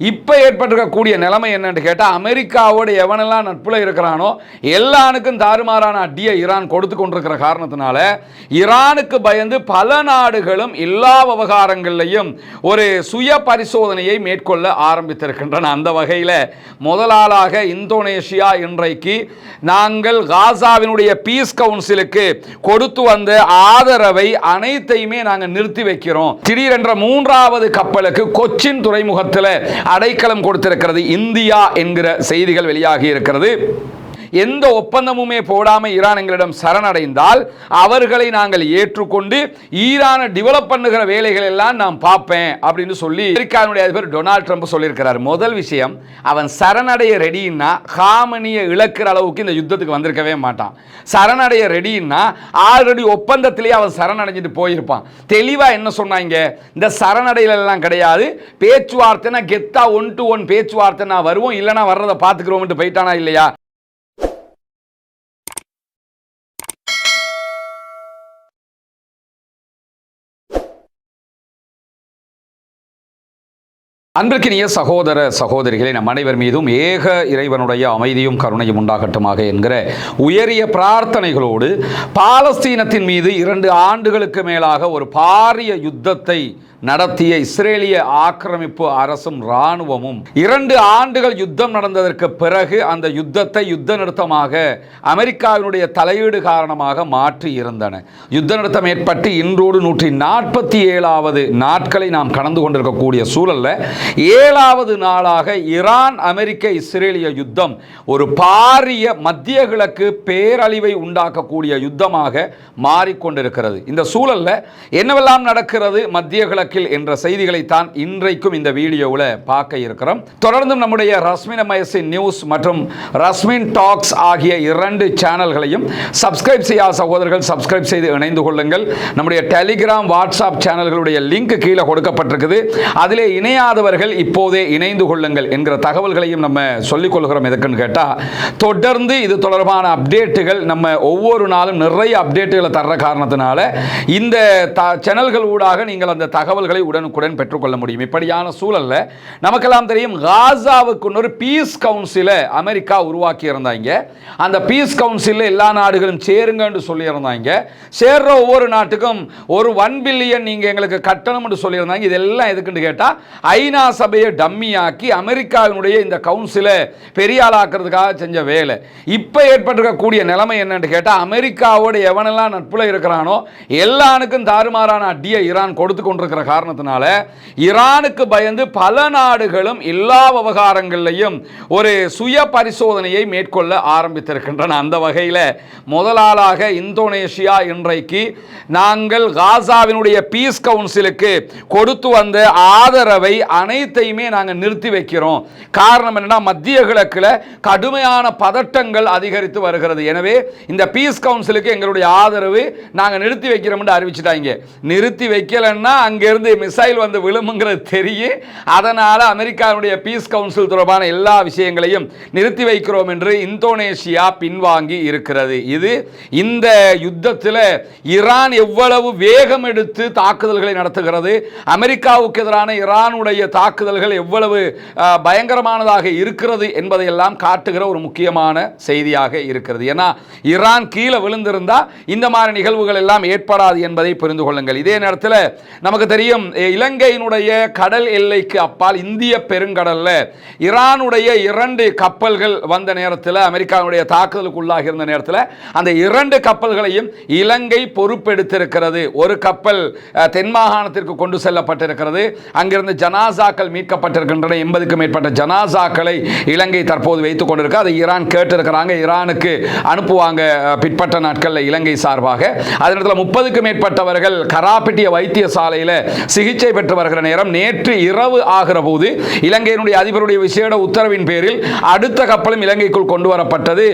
இப்போ ஏற்பட்டிருக்கக்கூடிய நிலைமை என்னன்னு கேட்டால், அமெரிக்காவோடு எவனெல்லாம் நட்புல இருக்கிறானோ எல்லாருக்கும் தாறுமாறான அடியை ஈரான் கொடுத்து கொண்டிருக்கிற காரணத்தினால ஈரானுக்கு பயந்து பல நாடுகளும் எல்லா விவகாரங்களையும் ஒரு சுய பரிசோதனையை மேற்கொள்ள ஆரம்பித்திருக்கின்றன. அந்த வகையில் முதலாளாக இந்தோனேஷியா இன்றைக்கு நாங்கள் காசாவினுடைய பீஸ் கவுன்சிலுக்கு கொடுத்து வந்த ஆதரவை அனைத்தையுமே நாங்கள் நிறுத்தி வைக்கிறோம். திடீரென்ற மூன்றாவது கப்பலுக்கு கொச்சின் துறைமுகத்தில் அடைக்கலம் கொடுத்திருக்கிறது இந்தியா என்கிற செய்திகள் வெளியாகி இருக்கிறது. எந்த ஒப்பந்தமுமே போடாமல் ஈரான் எங்களிடம் சரணடைந்தால் அவர்களை நாங்கள் ஏற்றுக்கொண்டு ஈரானை டெவலப் பண்ணுகிற வேலைகள் எல்லாம் நான் பார்ப்பேன் அப்படின்னு சொல்லி அமெரிக்காவுடைய அதிபர் டொனால்ட் ட்ரம்ப் சொல்லியிருக்கிறார். முதல் விஷயம், அவன் சரணடைய ரெடின்னா ஹாமனியை இழக்கிற அளவுக்கு இந்த யுத்தத்துக்கு வந்திருக்கவே மாட்டான். சரணடைய ரெடின்னா ஆல்ரெடி ஒப்பந்தத்திலேயே அவன் சரணடைஞ்சிட்டு போயிருப்பான். தெளிவாக என்ன சொன்னாங்க, இந்த சரணடையிலாம் கிடையாது, பேச்சுவார்த்தைனா கெத்தா 1-to-1 பேச்சுவார்த்தை நான் வருவோம், இல்லைனா வர்றதை பார்த்துக்கிறோம் போயிட்டானா இல்லையா? அன்பிற்கினிய சகோதர சகோதரிகளை, நம் அனைவர் மீதும் ஏக இறைவனுடைய அமைதியும் கருணையும் உண்டாகட்டுமாக என்கிற உயரிய பிரார்த்தனைகளோடு பாலஸ்தீனத்தின் மீது 2 ஆண்டுகளுக்கு மேலாக ஒரு பாரிய யுத்தத்தை நடத்திய இஸ்ரேலிய ஆக்கிரமிப்பு அரசும் இராணுவமும் 2 ஆண்டுகள் யுத்தம் நடந்ததற்கு பிறகு அந்த யுத்தத்தை யுத்த நிறுத்தமாக அமெரிக்காவினுடைய தலையீடு காரணமாக மாற்றி இருந்தன. யுத்த நிறுத்தம் ஏற்பட்டு இன்றோடு 147வது நாட்களை நாம் கடந்து கொண்டிருக்கக்கூடிய சூழல்ல 7வது நாளாக ஈரான் அமெரிக்க இஸ்ரேலிய யுத்தம் ஒரு பாரிய மத்திய கிழக்கு பேரழிவை உண்டாக்கக்கூடிய யுத்தமாக மாறிக்கொண்டிருக்கிறது. இந்த சூழல்ல என்னவெல்லாம் நடக்கிறது மத்திய கிழக்கு என்ற செய்திகளை தான் இன்றைக்கும் இந்த வீடியோவில் பார்க்க இருக்கிறோம். தொடர்ந்து நம்முடைய ரஸ்மின் எம்ஐஎஸ்சி நியூஸ் மற்றும் ரஸ்மின் டாக்ஸ் ஆகிய 2 சேனல்களையும் சப்ஸ்கிரைப் செய்யாத சகோதரர்கள் சப்ஸ்கிரைப் செய்து இணைந்து கொள்ளுங்கள். நம்முடைய டெலிகிராம் வாட்ஸ்அப் சேனல்களுடைய லிங்க் கீழே கொடுக்கப்பட்டிருக்குது. அதிலே இணையாதவர்கள் இப்போதே இணைந்து கொள்ளுங்கள் என்கிற தகவல்களையும் நம்ம சொல்லிக் கொள்கிறோம். எதுக்குன்னு கேட்டால், தொடர்ந்து இது தொடர்பான அப்டேட்டுகள் நம்ம ஒவ்வொரு நாளும் நிறைய அப்டேட்டுகளை தர்ற காரணத்தினால இந்த சேனல்கள் ஊடாக நீங்கள் அந்த தகவல்களை உடனுக்குடன் பெற்றுக்கொள்ள முடியும். இப்படியான சூழல்ல நமக்கெல்லாம் தெரியும், காசாவுக்கு ஒரு பீஸ் கவுன்சிலை அமெரிக்கா உருவாக்கி இருந்தாங்க. அந்த பீஸ் கவுன்சிலில் எல்லா நாடுகளும் சேருங்க என்று சொல்லி இருந்தாங்க. சேர்ற ஒவ்வொரு நாட்டுக்கும் ஒரு 1 பில்லியன் நீங்க எங்களுக்கு கட்டணம் என்று சொல்லி இருந்தாங்க. இதெல்லாம் எதுக்குன்னு கேட்டால், ஐநா சபையை டம்மியாக்கி அமெரிக்காவினுடைய இந்த கவுன்சிலை பெரிய ஆளாக்குறதுக்காக செஞ்ச வேலை. இப்போ ஏற்பட்டிருக்கக்கூடிய நிலைமை என்னன்னு கேட்டால், அமெரிக்காவோடு எவனெல்லாம் நட்புல இருக்கிறானோ எல்லாருக்கும் தாறுமாறான அடியை ஈரான் கொடுத்து கொண்டிருக்கிற காரணத்தினால ஈரானுக்கு பயந்து பல நாடுகளும் எல்லா விவகாரங்களையும் ஒரு சுய பரிசோதனையை மேற்கொள்ள ஆரம்பித்திருக்கின்றன. அந்த வகையில் முதலாளாக இந்தோனேஷியா இன்றைக்கு நாங்கள் காசாவினுடைய பீஸ் கவுன்சிலுக்கு கொடுத்து வந்த ஆதரவை அனைத்தையுமே நாங்கள் நிறுத்தி வைக்கிறோம். காரணம் என்னன்னா, மத்திய கிழக்கில் கடுமையான பதட்டங்கள் அதிகரித்து வருகிறது. எனவே இந்த பீஸ் கவுன்சிலுக்கு எங்களுடைய ஆதரவு நாங்கள் நிறுத்தி வைக்கிறோம் என்று அறிவிச்சிட்டாங்க. நிறுத்தி வைக்கலன்னா அங்கிருந்து மிசைல் வந்து விழுமுங்கிறது தெரியும். அதனால் அமெரிக்காவுடைய பீஸ் கவுன்சில் தொடர்பான எல்லா விஷயங்களையும் நிறுத்தி வைக்கிறோம் என்று இந்தோனேஷியா பின்வாங்கி இருக்கிறது. இது இந்த யுத்தத்தில் ஈரான் எவ்வளவு வேகம் எடுத்து தாக்குதல்களை நடத்துகிறது, அமெரிக்காவுக்கு எதிரான ஈரானுடைய தாக்குதல்கள் எவ்வளவு பயங்கரமானதாக இருக்கிறது என்பதையெல்லாம் காட்டுகிற ஒரு முக்கியமான செய்தியாக இருக்கிறது. ஏன்னா ஈரான் கீழே விழுந்திருந்தா இந்த மாதிரி நிகழ்வுகள் எல்லாம் ஏற்படாது என்பதை புரிந்து கொள்ளுங்கள். இதே நேரத்தில் நமக்கு தெரியும், இலங்கையினுடைய கடல் எல்லைக்கு அப்பால் இந்திய பெருங்கடல்ல ஈரானுடைய 2 கப்பல்கள் வந்த நேரத்தில், அமெரிக்காவுடைய தாக்குதலுக்கு உள்ளாகி இருந்த நேரத்தில் அந்த 2 கப்பல்களையும் இலங்கை பொறுப்பெடுத்திருக்கிறது. ஒரு கப்பல் தென் மாகாணத்திற்கு கொண்டு செல்லப்பட்டிருக்கிறது. அங்கிருந்து ஜனாசாக்கள் மீட்கப்பட்டிருக்கின்றன. 80க்கும் மேற்பட்ட ஜனாசாக்களை இலங்கை தற்போது வைத்துக் கொண்டிருக்கு. அதை ஈரான் கேட்டிருக்கிறாங்க, ஈரானுக்கு அனுப்புவாங்க பிற்பட்ட நாட்களில் இலங்கை சார்பாக. அதே நேரத்தில் 30க்கும் மேற்பட்டவர்கள் கராப்பிட்டிய வைத்தியசாலையில் சிகிச்சை பெற்று வருகிற நேரம் நேற்று இரவு ஆகிற போது இலங்கையினுடைய அதிபருடைய விசேட உத்தரவின் பேரில் அடுத்த கப்பலும் இலங்கைக்குள் கொண்டு வரப்பட்டது.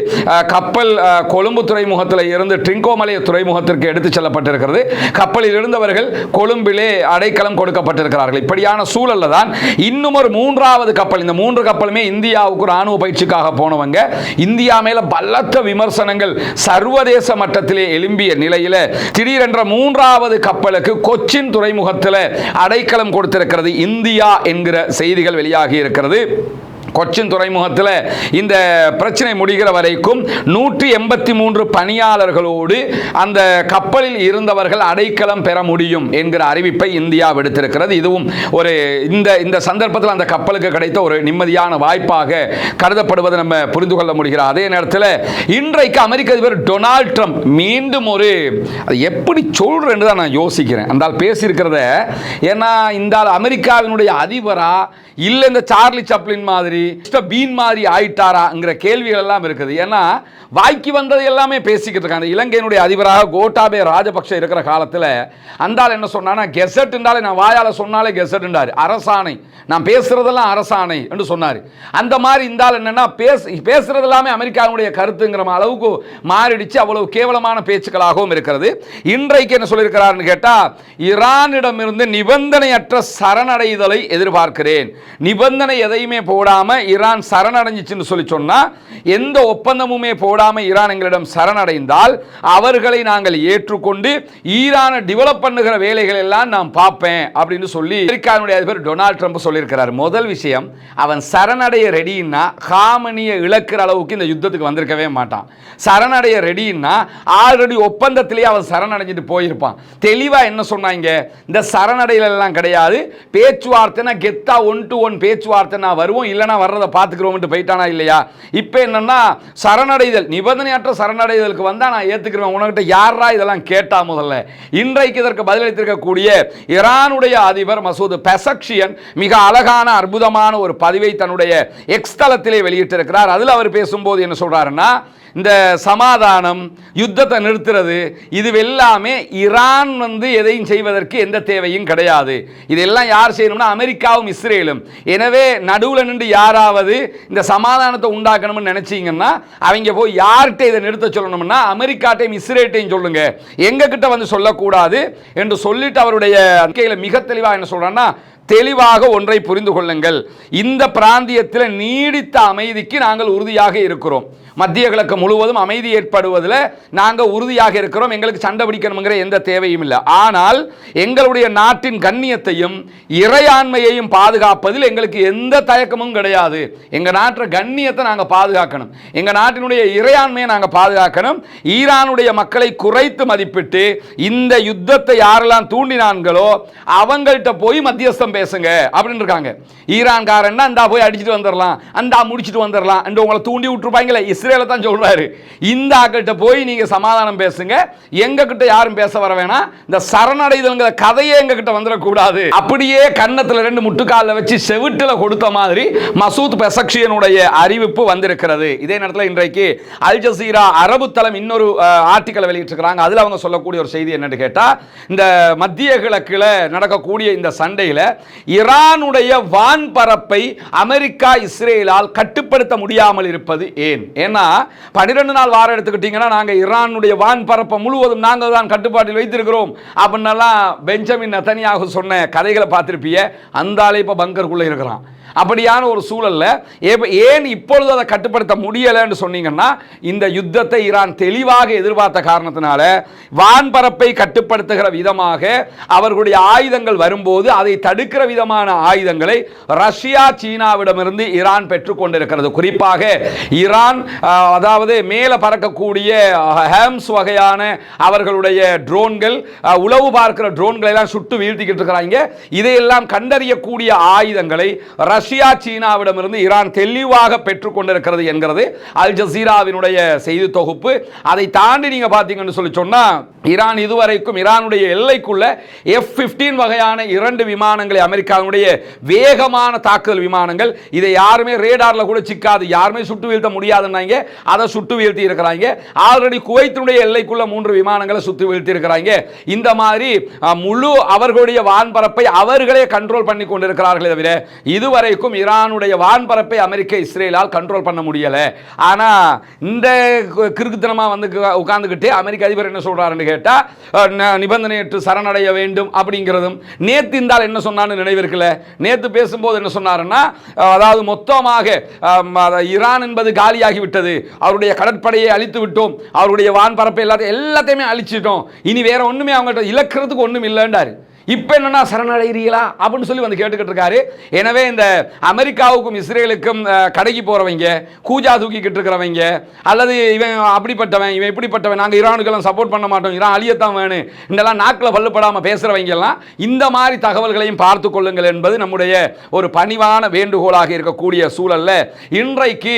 கப்பல் கொழும்பு துறைமுகத்தில் இருந்து ட்ரிங்கோமலை துறைமுகத்திற்கு எடுத்துச் செல்லப்பட்டிருக்கிறது. கப்பலில் இருந்தவர்கள் கொழும்பிலே அடைக்கலம் கொடுக்கப்பட்டிருக்கிறார்கள். இப்படியான சூழல்ல தான் தான். இன்னும் ஒரு மூன்றாவது கப்பல், இந்த 3 கப்பலுமே இந்தியாவுக்கு ராணுவ பயிற்சிக்காக போனவங்க. இந்தியா மேல பலத்த விமர்சனங்கள் சர்வதேச மட்டத்திலே எழும்பிய நிலையில் திடீரென்ற 3வது கப்பலுக்கு கொச்சின் துறைமுகத்தில் அடைக்கலம் கொடுத்திருக்கிறது இந்தியா என்கிற செய்திகள் வெளியாகி இருக்கிறது. கொச்சின் துறைமுகத்தில் இந்த பிரச்சனை முடிகிற வரைக்கும் 183 பணியாளர்களோடு அந்த கப்பலில் இருந்தவர்கள் அடைக்கலம் பெற முடியும் என்கிற அறிவிப்பை இந்தியா விடுத்திருக்கிறது. இதுவும் ஒரு இந்த சந்தர்ப்பத்தில் அந்த கப்பலுக்கு கிடைத்த ஒரு நிம்மதியான வாய்ப்பாக கருதப்படுவதை நம்ம புரிந்து கொள்ள முடிகிறது. அதே நேரத்தில் இன்றைக்கு அமெரிக்க அதிபர் டொனால்ட் ட்ரம்ப் மீண்டும் ஒரு எப்படி சொல்றேன்னு தான் நான் யோசிக்கிறேன். அந்த பேசியிருக்கிறத, ஏன்னா இந்த அமெரிக்காவினுடைய அதிபரா இல்லை இந்த சார்லி சாப்ளின் மாதிரி பீன் மாதிரி ஆயிட்டாராங்கிற கேள்விகள் எல்லாம் இருக்குது. ஏன்னா வாய்க்கு வந்தது எல்லாமே பேசிக்கிட்டு இருக்காங்க. இலங்கையினுடைய அதிபராக கோட்டாபே ராஜபக்ஷ இருக்கிற காலத்தில் அந்த என்ன சொன்னா, கெசட் என்றாலே நான் வாயால சொன்னாலே கெசட் என்றார், அரசாணை, நான் பேசுறதெல்லாம் அரசாணை என்று சொன்னார். அந்த மாதிரி இருந்தால் என்னன்னா பேசுறது எல்லாமே அமெரிக்காவுடைய கருத்துங்கிற அளவுக்கு மாறிடுச்சு. அவ்வளவு கேவலமான பேச்சுக்களாகவும் இருக்கிறது. இன்றைக்கு என்ன சொல்லியிருக்கிறார்னு கேட்டா, ஈரானிடமிருந்து நிபந்தனையற்ற சரணடைதலை எதிர்பார்க்கிறேன். நிபந்தனை எதையுமே போடாம ஈரான் சரணடைஞ்சிச்சுன்னு சொல்லி சொன்னா, எந்த ஒப்பந்தமுமே போடாம ஈரான் எங்களிடம் சரணடைந்தால் அவர்களை நாங்கள் ஏற்றுக்கொண்டு ஈரானை டெவலப் பண்ணுகிற வேலைகள் எல்லாம் நான் பார்ப்பேன் அப்படின்னு சொல்லி அமெரிக்காவுடைய அதிபர் டொனால்ட் ட்ரம்ப் சொல்லியிருக்கிறார். முதல் விஷயம், அவன் சரணடைய ரெடின்னா காமனியை இழக்கிற அளவுக்கு இந்த யுத்தத்துக்கு வந்திருக்கவே மாட்டான். சரணடைய ரெடின்னா ஆல்ரெடி ஒப்பந்தத்திலேயே அவன் சரணடைஞ்சிட்டு போயிருப்பான். தெளிவா என்ன சொன்னாங்க, இந்த சரணடையில எல்லாம் கிடையாது, பேச்சுவார்த்தைனா கெத்தா 1-to-1 பேச்சுவார்த்தை நான் வருவோம், இல்லைனா வர்றதை பார்த்துக்கிறோம் போயிட்டானா இல்லையா. இப்போ என்னன்னா சரணடைதல், நிபந்தனையற்ற சரணடைதலுக்கு வந்தா நான் ஏத்துக்கிறேன். உனக்கிட்ட யாரா இதெல்லாம் கேட்டா முதல்ல. இன்றைக்கு இதற்கு பதிலளித்திருக்கக்கூடிய ஈரானுடைய அதிபர் மசூத் பெசக்ஷியன் மிக அழகான அற்புதமான ஒரு பதிவை தன்னுடைய எக்ஸ் தளத்திலே வெளியிட்டிருக்கிறார். அதில் அவர் பேசும்போது என்ன சொல்றாருன்னா, இந்த சமாதானம், யுத்தத்தை நிறுத்துறது, இது எல்லாமே ஈரான் எதையும் செய்வதற்கு எந்த தேவையும் கிடையாது. இதெல்லாம் யார் செய்யணும்னா அமெரிக்காவும் இஸ்ரேலும். எனவே நடுவில் நின்று யாராவது இந்த சமாதானத்தை உண்டாக்கணும்னு நினைச்சீங்கன்னா அவங்க போய் யார்கிட்ட இதை நிறுத்த சொல்லணும்னா அமெரிக்காட்டையும் இஸ்ரேட்டையும் சொல்லுங்க, எங்க கிட்ட சொல்லக்கூடாது என்று சொல்லிட்டு அவருடைய அறிக்கையில் மிக தெளிவாக என்ன சொல்றான்னா, தெளிவாக ஒன்றை புரிந்து கொள்ளுங்கள், இந்த பிராந்தியத்தில் நீடித்த அமைதிக்கு நாங்கள் உறுதியாக இருக்கிறோம். மத்திய கிழக்கு முழுவதும் அமைதி ஏற்படுவதில் நாங்கள் உறுதியாக இருக்கிறோம். எங்களுக்கு சண்டை பிடிக்கணுங்கிற எந்த தேவையும் இல்லை. ஆனால் எங்களுடைய நாட்டின் கண்ணியத்தையும் இறையாண்மையையும் பாதுகாப்பதில் எங்களுக்கு எந்த தயக்கமும் கிடையாது. எங்கள் நாட்டின் கண்ணியத்தை நாங்கள் பாதுகாக்கணும், எங்கள் நாட்டினுடைய இறையாண்மையை நாங்கள் பாதுகாக்கணும். ஈரானுடைய மக்களை குறைத்து மதிப்பிட்டு இந்த யுத்தத்தை யாரெல்லாம் தூண்டினான்களோ அவங்கள்ட்ட போய் மத்தியஸ்தம் பேசுங்க அப்படின்னு இருக்காங்க. ஈரான்காரன் அந்த போய் அடிச்சுட்டு வந்துடலாம், அந்த முடிச்சுட்டு வந்துடலாம் என்று உங்களை தூண்டி விட்டுருப்பாங்களே, இஸ்ரேலை தான் சொல்றாரு. இந்த ஆக்கிட்ட போய் நீங்க சமாதானம் பேசுங்க, எங்க கிட்ட யாரும் பேச வர வேணாம், இந்த சரணடைதல்ங்கிற கதையே எங்க கிட்ட வந்துடக்கூடாது. அப்படியே கன்னத்துல 2 முட்டுக்கால வச்சு செவிட்டுல கொடுத்த மாதிரி மசூத் பெசக்ஷியனுடைய அறிவிப்பு வந்திருக்கிறது. இதே நேரத்தில் இன்றைக்கு அல் ஜசீரா அரபு தளம் இன்னொரு ஆர்டிக்கலை வெளியிட்டிருக்கிறாங்க. அதில் அவங்க சொல்லக்கூடிய ஒரு செய்தி என்னன்னு கேட்டா, இந்த மத்திய கிழக்கில் நடக்கக்கூடிய இந்த சண்டையில் ஈரானுடைய வான்பரப்பை அமெரிக்கா இஸ்ரேலால் கட்டுப்படுத்த முடியாமல் இருப்பது ஏன்? ஏன்னா 12 நாள் வாரம் எடுத்துக்கிட்டீங்கன்னா நாங்கள் ஈரானுடைய வான்பரப்பை முழுவதும் நாங்கள் தான் கட்டுப்பாட்டில் வைத்திருக்கிறோம் அப்படின்னெல்லாம் பெஞ்சமின் நெதன்யாகு சொன்ன கதைகளை பார்த்திருப்பீங்க. அந்த ஆளே இப்போ பங்கருக்குள்ளே இருக்கிறான். அப்படியான ஒரு சூழல்ல ஏன் இப்பொழுது அதை கட்டுப்படுத்த முடியலைன்னு சொன்னீங்கன்னா, இந்த யுத்தத்தை ஈரான் தெளிவாக எதிர்பார்த்த காரணத்தினால வான்பரப்பை கட்டுப்படுத்துகிற விதமாக அவர்களுடைய ஆயுதங்கள் வரும்போது அதை தடுக்கிற விதமான ஆயுதங்களை ரஷ்யா சீனாவிடமிருந்து ஈரான் பெற்றுக்கொண்டிருக்கிறது. குறிப்பாக ஈரான் அதாவது மேலே பறக்கக்கூடிய ஹேம்ஸ் வகையான அவர்களுடைய ட்ரோன்கள், உளவு பார்க்கிற ட்ரோன்களை எல்லாம் சுட்டு வீழ்த்திக்கிட்டு இருக்கிறாங்க. இதையெல்லாம் கண்டறியக்கூடிய ஆயுதங்களை ரஷ்யா சீனாவிடமிருந்து ஈரான் தெளிவாக பெற்றுக்கொண்டிருக்கிறது என்கிறது அல் ஜசீராவினுடைய செய்தி தொகுப்பு. அதை தாண்டி நீங்க பாத்தீங்கன்னு சொல்லி சொன்னா, ஈரான் இதுவரைக்கும் ஈரானுடைய எல்லைக்குள்ள F-15 வகையான 2 விமானங்களை, அமெரிக்காவுடைய வேகமான தாக்குதல் விமானங்கள், இதை யாருமே ரேடார்ல கூட சிக்காது, யாருமே சுட்டு வீழ்த்த முடியாதுன்னாங்க, அதை சுட்டு வீழ்த்தி இருக்கிறாங்க. ஆல்ரெடி குவைத்தினுடைய எல்லைக்குள்ள 3 விமானங்களை சுட்டு வீழ்த்தி இருக்கிறாங்க. இந்த மாதிரி முழு அவர்களுடைய வான்பரப்பை அவர்களே கண்ட்ரோல் பண்ணி கொண்டிருக்கிறார்களே தவிர இதுவரை இதுவரைக்கும் ஈரானுடைய வான்பரப்பை அமெரிக்க இஸ்ரேலால் கண்ட்ரோல் பண்ண முடியல. ஆனா இந்த கிறுக்குத்தனமா வந்து உட்கார்ந்துகிட்டு அமெரிக்க அதிபர் என்ன சொல்றாருன்னு கேட்டா நிபந்தனையற்று சரணடைய வேண்டும் அப்படிங்கிறதும். நேத்து இருந்தால் என்ன சொன்னான்னு நினைவிருக்கல. நேத்து பேசும்போது என்ன சொன்னாருன்னா, அதாவது மொத்தமாக ஈரான் என்பது காலியாகி விட்டது, அவருடைய கடற்படையை அழித்து விட்டோம், அவருடைய வான்பரப்பை எல்லாத்தையுமே அழிச்சிட்டோம், இனி வேற ஒண்ணுமே அவங்க இழக்கிறதுக்கு ஒண்ணும் இல்லைன்றாரு. இப்போ என்னன்னா சரணடைகிறீங்களா அப்படின்னு சொல்லி வந்து கேட்டுக்கிட்டு இருக்காரு. எனவே இந்த அமெரிக்காவுக்கும் இஸ்ரேலுக்கும் கடைக்கு போறவங்க, கூஜா தூக்கிக்கிட்டு இருக்கிறவங்க, அல்லது இவன் அப்படிப்பட்டவன் இவன் இப்படிப்பட்டவன், நாங்கள் ஈரானுக்கெல்லாம் சப்போர்ட் பண்ண மாட்டோம், ஈரான் அழியத்தான் வேணும், இதெல்லாம் நாக்கில் பல்லுப்படாமல் பேசுறவங்க எல்லாம் இந்த மாதிரி தகவல்களையும் பார்த்து கொள்ளுங்கள் என்பது நம்முடைய ஒரு பணிவான வேண்டுகோளாக இருக்கக்கூடிய சூழல்ல இன்றைக்கு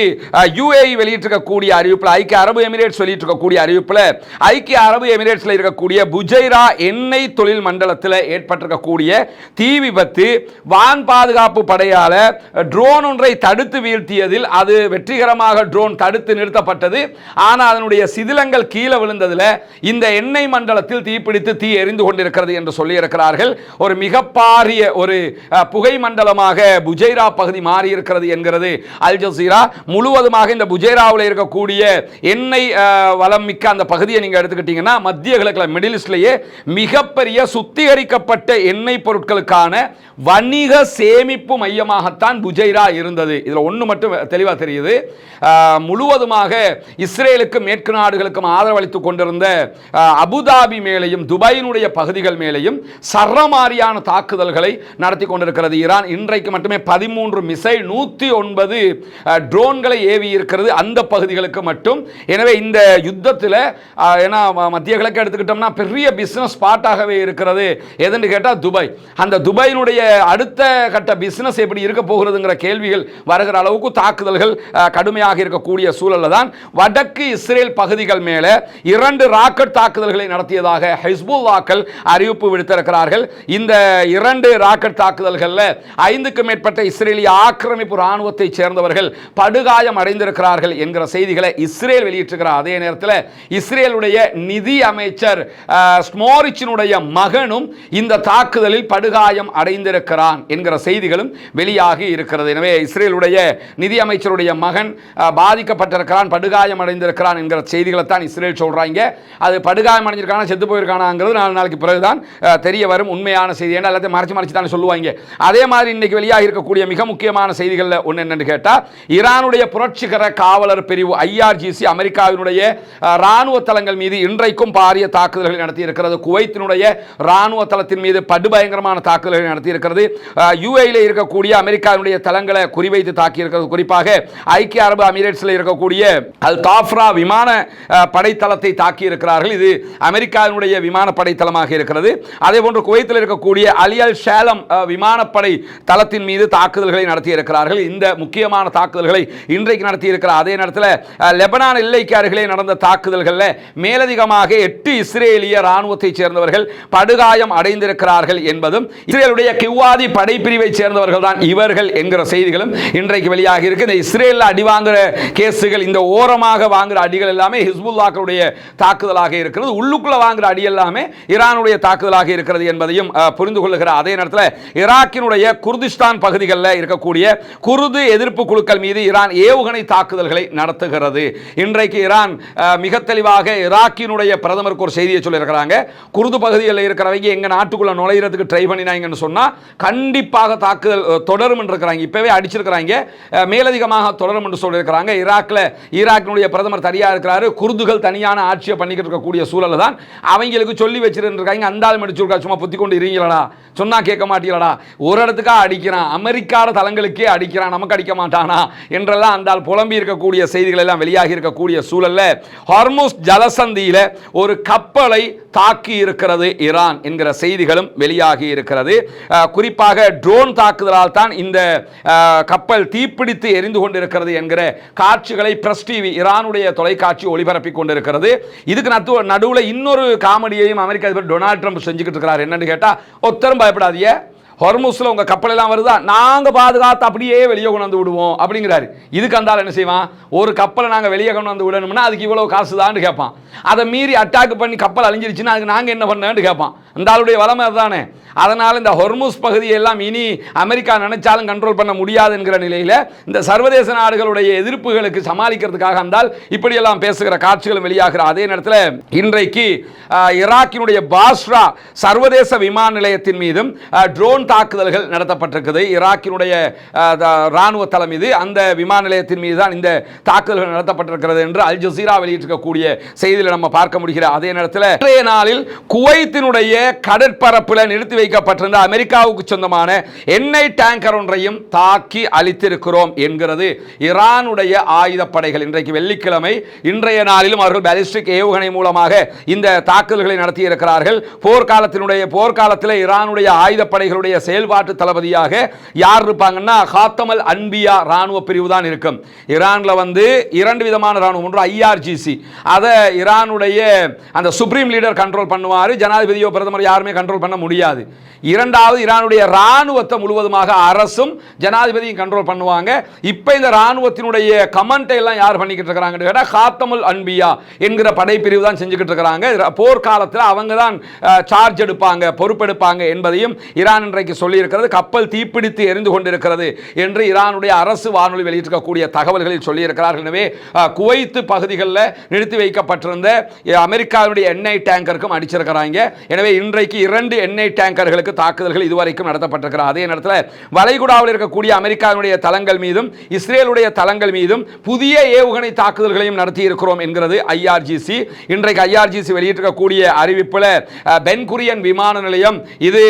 UAE வெளியிட்டிருக்கக்கூடிய அறிவிப்பில், ஐக்கிய அரபு எமிரேட்ஸ் வெளியிட்டிருக்கக்கூடிய அறிவிப்பில், ஐக்கிய அரபு எமிரேட்ஸில் இருக்கக்கூடிய புஜைரா எண்ணெய் தொழில் மண்டலத்தில் ஏற்பட்டிருக்கக்கூடிய தீ விபத்து வான் பாதுகாப்பு படையால ட்ரோன் ஒன்றை தடுத்து வீழ்த்தியதில் அது வெற்றிகரமாக ட்ரோன் தடுத்து நிறுத்தப்பட்டது. ஆனால் அதனுடைய சிதிலங்கள் கீழே விழுந்ததில் இந்த எண்ணெய் மண்டலத்தில் தீப்பிடித்து தீ எரிந்து கொண்டிருக்கிறது என்று சொல்லியிருக்கிறார்கள். ஒரு மிக பாரிய ஒரு புகை மண்டலமாக புஜைரா பகுதி மாறி இருக்கிறது என்கிறது அல் ஜசீரா. முழுவதுமாக இந்த புஜைராவில் இருக்கக்கூடிய எண்ணெய் வளம் மிக்க அந்த பகுதியை நீங்க எடுத்துக்கிட்டீங்கன்னா மத்திய கிழக்கு மிடில் ஈஸ்ட்லேயே மிகப்பெரிய சுத்திகரிக்க எண்ணெய் பொருட்களுக்கான வணிக சேமிப்பு மையமாகத்தான் புஜைரா இருந்தது. இதுல ஒன்று மட்டும் தெளிவா தெரியுது, முழுவதுமாக இஸ்ரேலுக்கும் மேற்கு நாடுகளுக்கும் ஆதரவளித்துக் கொண்டிருந்த அபுதாபி மேலையும் துபாயினுடைய பகுதிகள் மேலையும் சரமாரியான தாக்குதல்களை நடத்தி கொண்டிருக்கிறது ஈரான். இன்றைக்கு மட்டுமே 13 மிசைல் 109 ட்ரோன்களை ஏவி இருக்கிறது அந்த பகுதிகளுக்கு மட்டும். எனவே இந்த யுத்தத்தில் மத்திய கிழக்கு எடுத்துக்கிட்டோம்னா பெரிய பிசினஸ் ஸ்பாட்டாகவே இருக்கிறது எதுன்னு கேட்டா துபாய். அந்த துபாயினுடைய அடுத்த கட்ட பிசினஸ் எப்படி இருக்க போகிறதுங்கிற கேள்விகள் வருகிற அளவுக்கு தாக்குதல்கள் கடுமையாக இருக்கக்கூடிய சூழல்ல தான் வடக்கு இஸ்ரேல் பகுதிகள் மேல 2 ராக்கெட் தாக்குதல்களை நடத்தியதாக ஹிஸ்புல்லாக்கள் அறிவிப்பு விடுத்திருக்கிறார்கள். இந்த 2 ராக்கெட் தாக்குதல்களில் 5க்கும் மேற்பட்ட இஸ்ரேலிய ஆக்கிரமிப்பு ராணுவத்தை சேர்ந்தவர்கள் படுகாயம் அடைந்திருக்கிறார்கள் என்கிற செய்திகளை இஸ்ரேல் வெளியிட்டிருக்கிறார். அதே நேரத்தில் இஸ்ரேலுடைய நிதி அமைச்சர் ஸ்மோரிச்சினுடைய மகனும் இந்த தாக்குதலில் படுகாயம் அடைந்திருக்கிறான் என்கிற செய்திகளும் வெளியாகி இருக்கிறது. எனவே இஸ்ரேலுடைய நிதி அமைச்சருடைய மகன் பாதிக்கப்பட்டிருக்கிறான், படுகாயம் அடைந்திருக்கிறான் என்கிற செய்திகளை தான் இஸ்ரேல் சொல்றாங்க. அது படுகாயம் அடைஞ்சிருக்கானா செத்து போயிருக்கானாங்கிறது 4 நாளைக்கு பிறகுதான் தெரிய வரும் உண்மையான செய்தி. ஏன்னா எல்லாத்தையும் மறைச்சு தானே சொல்லுவாங்க. அதே மாதிரி இன்னைக்கு வெளியாக இருக்கக்கூடிய மிக முக்கியமான செய்திகள் ஒன்று என்னன்னு கேட்டா, ஈரானுடைய புரட்சிகர காவலர் பிரிவு IRGC அமெரிக்காவினுடைய ராணுவ தளங்கள் மீது இன்றைக்கும் பாரிய தாக்குதல்களை நடத்தி இருக்கிறது. குவைத்தினுடைய ராணுவ தளத்தின் மீது படுபயங்கரமான தாக்குதல்களை நடத்தி இருக்கிறது. UAE இருக்கக்கூடிய அமெரிக்காவுடைய தளங்களை குறிவைத்து தாக்கி இருக்கிறது. குறிப்பாக ஐக்கிய அரபு எமிரேட்ஸில் இருக்கக்கூடிய அல் தாஃப்ரா விமான படைத்தளத்தை தாக்கி இருக்கிறார்கள். இது அமெரிக்காவினுடைய விமான படைத்தளமாக இருக்கிறது. அதே போன்று குவைத்தில் இருக்கக்கூடிய அல் ஷாலம் விமானப்படை தளத்தின் மீது தாக்குதல்களை நடத்தி இருக்கிறார்கள். இந்த முக்கியமான தாக்குதல்களை இன்றைக்கு நடத்தி இருக்கிறார். அதே நேரத்தில் லெபனான் எல்லைக்கு அருகிலே நடந்த தாக்குதல்களில் மேலதிகமாக 8 இஸ்ரேலிய ராணுவத்தை சேர்ந்தவர்கள் படுகாயம் அடைந்திருக்கிறார்கள் என்பதும் இஸ்ரேலுடைய கிவாதி படைப்பிரிவை சேர்ந்தவர்கள் தான் இவர்கள் என்கிற செய்திகளும் இன்றைக்கு வெளியாக இருக்கு. இந்த இஸ்ரேலில் அடி வாங்குற கேசுகள், இந்த ஓரமாக வாங்குற அடிகள் எல்லாமே ஹிஸ்புல்லாக்களுடைய தாக்குதலாக இருக்கிறது. உள்ளுக்குள்ள வாங்குற அடி எல்லாமே ஈரானுடைய தாக்குதலாக இருக்கிறது என்பதையும் புரிந்து கொள்ளுகிற அதே நேரத்தில் ஈராக்கினுடைய குர்திஸ்தான் பகுதிகளில் இருக்கக்கூடிய குர்து எதிர்ப்பு குழுக்கள் மீது ஈரான் ஏவுகணை தாக்குதல்களை நடத்துகிறது. இன்றைக்கு ஈரான் மிக தெளிவாக ஈராக்கினுடைய பிரதமருக்கு ஒரு செய்தியை சொல்லியிருக்கிறாங்க. குர்து பகுதிகளில் இருக்கிறவங்க எங்க நாட்டுக்குள்ள நுழையிறதுக்கு ட்ரை பண்ணினாங்கன்னு சொன்னா கண்டிப்பாக தாக்குதல் தொடரும் என்று இருக்கிறாங்க. இப்பவே அடிச்சிருக்கிறாங்க, மேலதிகமாக தொடரும் என்று சொல்லியிருக்கிறாங்க. ஈராக்கினுடைய பிரதமர் தனியாக இருக்கிறாரு, குர்துகள் தனியான ஆட்சியை பண்ணிக்கிட்டு இருக்கக்கூடிய சூழல் தான் அவங்களுக்கு சொல்லி வச்சிருக்காங்க. அந்த ஆள் அடிச்சிருக்கா, சும்மா புத்தி கொண்டு இருங்களடா, சொன்னா கேட்க மாட்டீங்களடா, ஒரு இடத்துக்கா அடிக்கிறான், அமெரிக்கான தளங்களுக்கே அடிக்கிறான், நமக்கு அடிக்க மாட்டானா என்றெல்லாம் அந்த ஆள் புலம்பி இருக்கக்கூடிய செய்திகள் எல்லாம் வெளியாகி இருக்கக்கூடிய சூழல்ல ஹார்முஸ் ஜலசந்தியில ஒரு கப்பலை தாக்கி இருக்கிறது ஈரான் என்கிற செய்திகளும் வெளியாகி இருக்கிறது. குறிப்பாக ட்ரோன் தாக்குதலால் தான் இந்த கப்பல் தீப்பிடித்து எரிந்து கொண்டிருக்கிறது என்கிற காட்சிகளை பிரஸ் டிவி ஈரானுடைய தொலைக்காட்சி ஒளிபரப்பி கொண்டிருக்கிறது. இதுக்கு நடுவில் இன்னொரு காமெடியையும் அமெரிக்க அதிபர் டொனால்ட் ட்ரம்ப் செஞ்சுக்கிட்டு இருக்கிறார். என்னன்னு கேட்டா, ஒத்தரும் பயப்படாதீங்க, ஹொர்முஸ்ல உங்க கப்பல் எல்லாம் வருதா, நாங்க பாதுகாத்து அப்படியே வெளியே கொண்டு வந்து விடுவோம் அப்படிங்கிறாரு. இதுக்கு அந்தால் என்ன செய்வான், ஒரு கப்பலை நாங்க வெளியே கொண்டு வந்து விடணும்னா அதுக்கு இவ்வளவு காசு தான் கேட்பான். அதை மீறி அட்டாக் பண்ணி கப்பல் அழிஞ்சிருச்சுன்னா அதுக்கு நாங்க என்ன பண்ணு கேட்பான். அந்த ஆளுடைய வளமை அதுதானே. அதனால் இந்த ஹொர்முஸ் பகுதியெல்லாம் இனி அமெரிக்கா நினைச்சாலும் கண்ட்ரோல் பண்ண முடியாது என்கிற நிலையில் இந்த சர்வதேச நாடுகளுடைய எதிர்ப்புகளுக்கு சமாளிக்கிறதுக்காக இருந்தால் இப்படியெல்லாம் பேசுகிற காட்சிகளும் வெளியாகிற அதே நேரத்தில் இன்றைக்கு ஈராக்கினுடைய பாஸ்ரா சர்வதேச விமான நிலையத்தின் மீதும் ட்ரோன் தாக்குதல்கள் நடத்தப்பட்டிருக்குது. ஈராக்கினுடைய ராணுவ தளம் மீது, அந்த விமான நிலையத்தின் மீது தான் இந்த தாக்குதல்கள் நடத்தப்பட்டிருக்கிறது என்று அல் ஜசீரா வெளியிட்டிருக்கக்கூடிய செய்தியில் நம்ம பார்க்க முடிகிற அதே நேரத்தில் இன்றைய நாளில் குவைத்தினுடைய கடற்பரப்பில் நிறுத்தி வைக்கப்பட்டிருந்த அமெரிக்காவுக்கு சொந்தமான எண்ணெய் டேங்கர் ஒன்றையும் தாக்கி அழித்திருக்கிறோம் என்கிறது ஈரானுடைய ஆயுதப்படைகள். இன்றைக்கு வெள்ளிக்கிழமை, இன்றைய நாளிலும் அவர்கள் பாலிஸ்டிக் ஏவுகணை மூலமாக இந்த தாக்குதல்களை நடத்தி இருக்கிறார்கள். போர்க்காலத்தில் ஈரானுடைய ஆயுதப்படைகளுடைய செயல்பாட்டு தளபதியாக யார் இருப்பாங்கன்னா ஹாத்தமல் அன்பியா ராணுவ பிரிவு தான் இருக்கும். ஈரான்ல வந்து இரண்டு விதமான ராணுவம், ஒன்று IRGC, அதை ஈரானுடைய அந்த சுப்ரீம் லீடர் கண்ட்ரோல் பண்ணுவார், ஜனாதிபதியோ பிரதமர் யாருமே கண்ட்ரோல் பண்ண முடியாது. இரண்டாவது ஈரானுடைய ராணுவத்தை முழுவதுமாக அரசும் ஜனாதிபதியும் கண்ட்ரோல் பண்ணுவாங்க. இப்போ இந்த ராணுவத்தினுடைய கமெண்ட் எல்லாம் யார் பண்ணிக்கிட்டு இருக்காங்க கேட்டா ஹாத்தமுல் அன்பியா என்கிற படைப்பிரிவு தான் செஞ்சுக்கிட்டு இருக்காங்க. போர்க்காலத்தில் அவங்க தான் சார்ஜ் எடுப்பாங்க, பொறுப்பெடுப்பாங்க என்பதையும் ஈரான் இன்றைக்கு சொல்லி இருக்கிறது. கப்பல் தீப்பிடித்து எரிந்து கொண்டிருக்கிறது என்று ஈரானுடைய அரசு வானொலி வெளியிட்டிருக்கக்கூடிய தகவல்களில் சொல்லி இருக்கிறார்கள். எனவே குவைத்து பகுதிகளில் நிறுத்தி வைக்கப்பட்டிருந்த அமெரிக்காவுடைய எண்ணெய் டேங்கருக்கும் அடிச்சிருக்கிறாங்க. எனவே இன்றைக்கு 2 எண்ணெய் டேங்கர்களுக்கு தாக்குதல்கள் இதுவரைக்கும் நடத்தப்பட்டிருக்கிறது. அதே நேரத்தில் வளைகுடாவில் இருக்கக்கூடிய அமெரிக்காவுடைய தளங்கள் மீதும் இஸ்ரேலுடைய தளங்கள் மீதும் புதிய ஏவுகணை தாக்குதல்களையும் நடத்தி இருக்கிறோம் என்கிறது IRGC. இன்றைக்கு IRGC வெளியிட்டிருக்கக்கூடிய அறிவிப்பில் பென் குரியன் விமான நிலையம், இது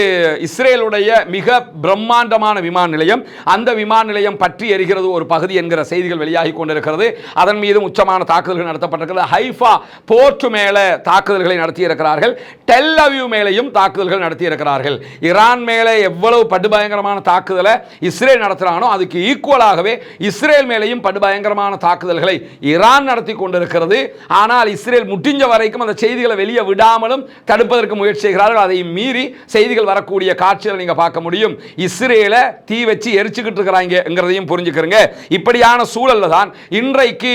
இஸ்ரேலுடைய மிக பிரம்மாண்டமான விமான நிலையம், அந்த விமான நிலையம் பற்றி எரிகிறது ஒரு பகுதி என்கிற செய்திகள் வெளியாகி கொண்டிருக்கிறது. அதன் மீதும் உச்சமான தாக்குதல்கள் நடத்தப்பட்டிருக்கிறது. ஹைஃபா போர்ட் மேலே தாக்குதல்களை நடத்தி இருக்கிறார்கள். டெல் அவீவ் மேலேயும் தாக்குதல்கள் நடத்தி இருக்கிறார்கள். ஈரான் மேலே எவ்வளவு படுபயங்கரமான தாக்குதலை இஸ்ரேல் நடத்துறானோ அதுக்கு ஈக்குவலாகவே இஸ்ரேல் மேலேயும் படுபயங்கரமான தாக்குதல்களை ஈரான் நடத்தி கொண்டிருக்கிறது. ஆனால் இஸ்ரேல் முடிஞ்ச வரைக்கும் அந்த செய்திகளை வெளியே விடாமலும் தடுப்பதற்கு முயற்சி செய்கிறார்கள். அதை மீறி செய்திகள் வரக்கூடிய காட்சிகளை நீங்க பார்க்க முடியும். இஸ்ரேலை தீ வச்சு எரிச்சுக்கிட்டு இருக்கிறாங்கிறதையும் புரிஞ்சுக்கிறீங்க. இப்படியான சூழல்ல தான் இன்றைக்கு